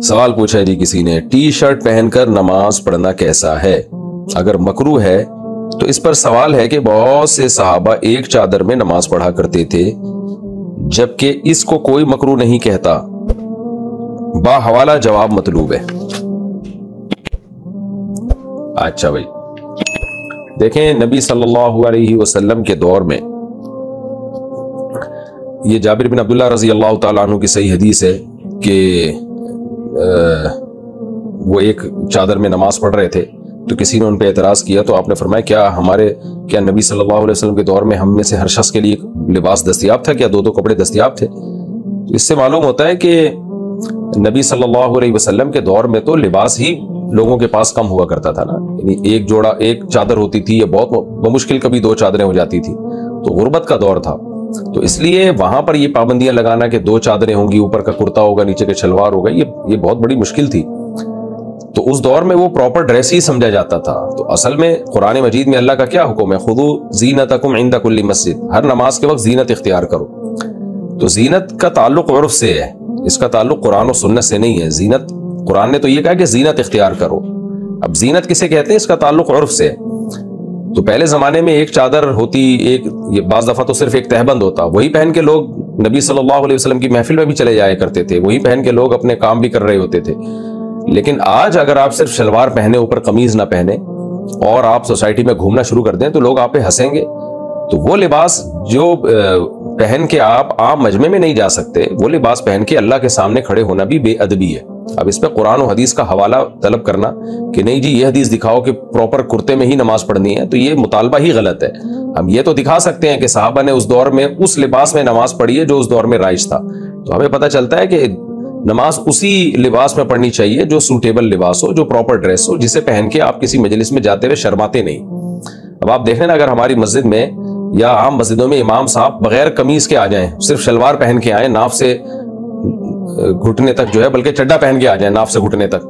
سوال پوچھا ہے جی کسی نے، ٹی شرٹ پہن کر نماز پڑھنا کیسا ہے؟ اگر مکروہ ہے تو اس پر سوال ہے کہ بہت سے صحابہ ایک چادر میں نماز پڑھا کرتے تھے، جبکہ اس کو کوئی مکروہ نہیں کہتا۔ با حوالہ جواب مطلوب ہے۔ اچھا بھائی، دیکھیں نبی صلی اللہ علیہ وسلم کے دور میں، یہ جابر بن عبداللہ رضی اللہ تعالیٰ عنہ کی صحیح حدیث ہے کہ وہ ایک چادر میں نماز پڑھ رہے تھے، تو کسی نے ان پہ اعتراض کیا تو آپ نے فرمایا کیا نبی صلی اللہ علیہ وسلم کے دور میں ہم میں سے ہر شخص کے لیے لباس دستیاب تھا؟ کیا دو دو کپڑے دستیاب تھے؟ اس سے معلوم ہوتا ہے کہ نبی صلی اللہ علیہ وسلم کے دور میں تو لباس ہی لوگوں کے پاس کم ہوا کرتا تھا نا، یعنی ایک چادر ہوتی تھی یا بہت بمشکل کبھی دو چادریں ہو جاتی تھی، تو غربت کا دور تھا، تو اس لیے وہاں پر یہ پابندیاں لگانا کہ دو چادریں ہوں گی، اوپر کا کرتا ہوگا نیچے کا شلوار ہوگا، یہ بہت بڑی مشکل تھی۔ تو اس دور میں وہ پراپر ڈریس ہی سمجھا جاتا تھا۔ تو اصل میں قرآن مجید میں اللہ کا کیا حکم ہے؟ خُذُوا زِینَتَکُمْ عِنْدَ کُلِّ مسجد، ہر نماز کے وقت زینت اختیار کرو۔ تو زینت کا تعلق عرف سے ہے، اس کا تعلق قرآن و سنت سے نہیں ہے۔ زینت، قرآن نے تو یہ کہا کہ زینت اختیار کرو، اب زینت کسے کہتے ہیں؟ اس کا تعلق عرف سے ہے۔ تو پہلے زمانے میں ایک چادر ہوتی، یہ بعض دفعہ تو صرف ایک تہبند ہوتا، وہی پہن کے لوگ نبی صلی اللہ علیہ وسلم کی محفل میں بھی چلے جایا کرتے تھے، وہی پہن کے لوگ اپنے کام بھی کر رہے ہوتے تھے۔ لیکن آج اگر آپ صرف شلوار پہنے، اوپر قمیض نہ پہنے، اور آپ سوسائٹی میں گھومنا شروع کر دیں تو لوگ آپ پہ ہنسیں گے۔ تو وہ لباس جو پہن کے آپ عام مجمع میں نہیں جا سکتے، وہ لباس پہن کے اللہ کے سامنے کھڑے ہونا بھی بے ادبی ہے۔ اب اس پہ قرآن و حدیث کا حوالہ طلب کرنا کہ نہیں جی یہ حدیث دکھاؤ کہ پراپر کرتے میں ہی نماز پڑھنی ہے، تو یہ مطالبہ ہی غلط ہے۔ ہم یہ تو دکھا سکتے ہیں کہ صحابہ نے اس دور میں اس لباس میں نماز پڑھی ہے جو اس دور میں رائج تھا، تو ہمیں پتہ چلتا ہے کہ نماز اسی لباس میں پڑھنی چاہیے جو سوٹیبل لباس ہو، جو پراپر ڈریس ہو، جسے پہن کے آپ کسی مجلس میں جاتے ہوئے شرماتے نہیں۔ اب آپ دیکھیں نا، اگر ہماری مسجد میں یا عام مسجدوں میں امام صاحب بغیر قمیض کے آ جائیں، صرف شلوار پہن کے آئیں، ناف سے گھٹنے تک جو ہے، بلکہ چڈا پہن کے آ جائیں ناف سے گھٹنے تک،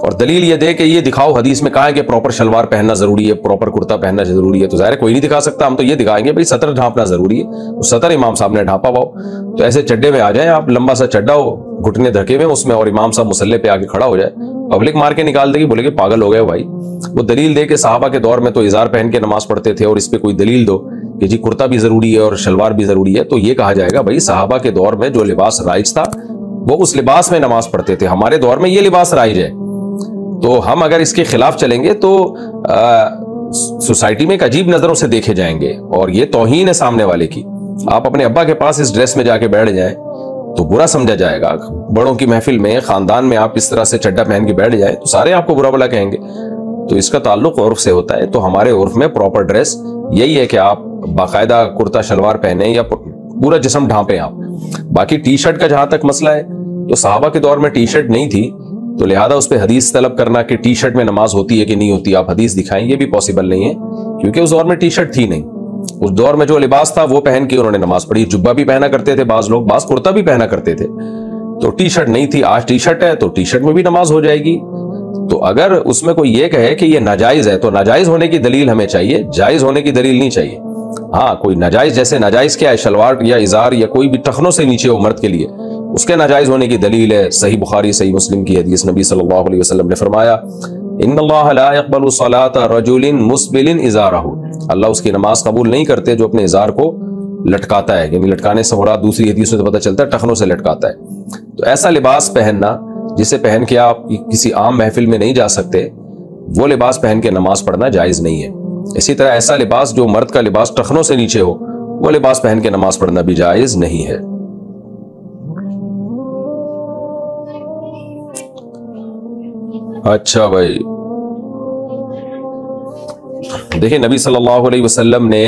اور دلیل یہ دے کہ یہ دکھاؤ حدیث میں کہا ہے کہ پراپر شلوار پہننا ضروری ہے، پراپر کرتا پہننا ضروری ہے، تو ظاہر ہے کوئی نہیں دکھا سکتا، ہم تو یہ دکھائیں گے بھائی سطر ڈھانپنا ضروری ہے، وہ سطر امام صاحب نے ڈھانپا ہو، تو ایسے چڈے میں آ جائیں آپ، لمبا سا چڈا ہو، گھٹنے دھکے ہوئے اس میں، اور امام صاحب مصلی پہ آ کے کھڑا ہو جائے، پبلک مار کے نکال دے گی، بولے کہ پاگل ہو گئے بھائی۔ وہ دلیل دے کہ صحابہ کے دور میں تو ازار پہن کے نماز پڑھتے تھے، اور اس پہ کوئی دلیل دو کہ جی کرتا بھی ضروری ہے اور شلوار بھی ضروری ہے، تو یہ کہا جائے گا بھائی صحابہ کے دور میں جو لباس رائج تھا وہ اس لباس میں نماز پڑھتے تھے، ہمارے دور میں یہ لباس رائج ہے، تو ہم اگر اس کے خلاف چلیں گے تو سوسائٹی میں ایک عجیب نظروں سے دیکھے جائیں گے، اور یہ توہین ہے سامنے والے کی۔ آپ اپنے ابا کے پاس اس ڈریس میں جا کے بیٹھ جائیں تو برا سمجھا جائے گا، بڑوں کی محفل میں، خاندان میں آپ اس طرح سے چڈا پہن کے بیٹھ جائیں تو سارے آپ کو برا بلا کہیں گے۔ تو اس کا تعلق عرف سے ہوتا ہے، تو ہمارے عرف میں پراپر ڈریس یہی ہے کہ آپ باقاعدہ کرتا شلوار پہنیں یا پورا جسم ڈھانپیں آپ۔ باقی ٹی شرٹ کا جہاں تک مسئلہ ہے، تو صحابہ کے دور میں ٹی شرٹ نہیں تھی، تو لہذا اس پہ حدیث طلب کرنا کہ ٹی شرٹ میں نماز ہوتی ہے کہ نہیں ہوتی، آپ حدیث دکھائیں، یہ بھی پاسبل نہیں ہے، کیونکہ اس دور میں ٹی شرٹ تھی نہیں۔ اس دور میں جو لباس تھا وہ پہن کے انہوں نے نماز پڑھی، جبہ بھی پہنا کرتے تھے بعض لوگ، بعض کرتا بھی پہنا کرتے تھے، تو ٹی شرٹ نہیں تھی۔ آج ٹی شرٹ ہے تو ٹی شرٹ میں بھی نماز ہو جائے گی۔ تو اگر اس میں کوئی یہ کہے کہ یہ ناجائز ہے تو ناجائز ہونے کی دلیل ہمیں چاہیے، جائز ہونے کی دلیل نہیں چاہیے۔ ہاں کوئی ناجائز، جیسے ناجائز کیا ہے، شلوار یا ازار یا کوئی بھی ٹخنوں سے نیچے ہو مرد کے لیے، اس کے ناجائز ہونے کی دلیل ہے صحیح بخاری صحیح مسلم کی حدیث، نبی صلی اللہ علیہ وسلم نے فرمایا ان اللہ لا يقبل صلاة رجل مسبل ازارہ، اللہ اس کی نماز قبول نہیں کرتے جو اپنے ازار کو لٹکاتا ہے، یعنی لٹکانے سے مراد دوسری حدیث سے پتہ چلتا ہے ٹخنوں سے لٹکاتا ہے۔ تو ایسا لباس پہننا جسے پہن کے آپ کسی عام محفل میں نہیں جا سکتے، وہ لباس پہن کے نماز پڑھنا جائز نہیں ہے۔ اسی طرح ایسا لباس جو مرد کا لباس ٹخنوں سے نیچے ہو، وہ لباس پہن کے نماز پڑھنا بھی جائز نہیں ہے۔ اچھا بھائی، دیکھیں نبی صلی اللہ علیہ وسلم نے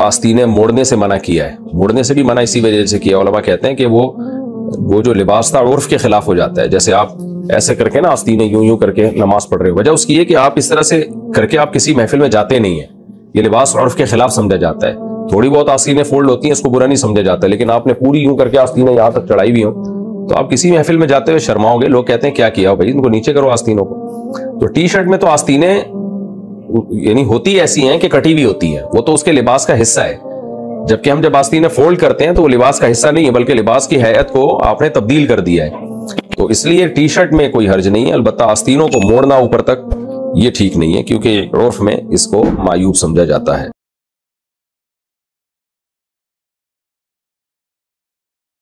آستینیں موڑنے سے منع کیا ہے، موڑنے سے بھی منع اسی وجہ سے کیا، علماء کہتے ہیں کہ وہ جو لباس تھا عرف کے خلاف ہو جاتا ہے، جیسے آپ ایسے کر کے نا آستینیں یوں کر کے نماز پڑھ رہے ہو، وجہ اس کی ہے کہ آپ اس طرح سے کر کے آپ کسی محفل میں جاتے نہیں ہیں، یہ لباس عرف کے خلاف سمجھا جاتا ہے۔ تھوڑی بہت آستینیں فولڈ ہوتی ہیں اس کو برا نہیں سمجھا جاتا، لیکن آپ نے پوری یوں کر کے آستینیں یہاں تک چڑھائی بھی ہوں تو آپ کسی محفل میں جاتے ہوئے شرماؤ گے، لوگ کہتے ہیں کیا کیا بھائی، ان کو نیچے کرو آستینوں کو۔ تو ٹی شرٹ میں تو آستینیں یعنی ہوتی ایسی ہیں کہ کٹی بھی ہوتی ہیں، وہ تو اس کے لباس کا حصہ ہے، جبکہ ہم جب آستینیں فولڈ کرتے ہیں تو وہ لباس کا حصہ نہیں ہے بلکہ لباس کی ہیئت کو آپ نے تبدیل کر دیا ہے. تو اس لیے ٹی شرٹ میں کوئی حرج نہیں ہے، البتہ آستینوں کو موڑنا اوپر تک یہ ٹھیک نہیں ہے، کیونکہ عرف میں اس کو معیوب سمجھا جاتا ہے.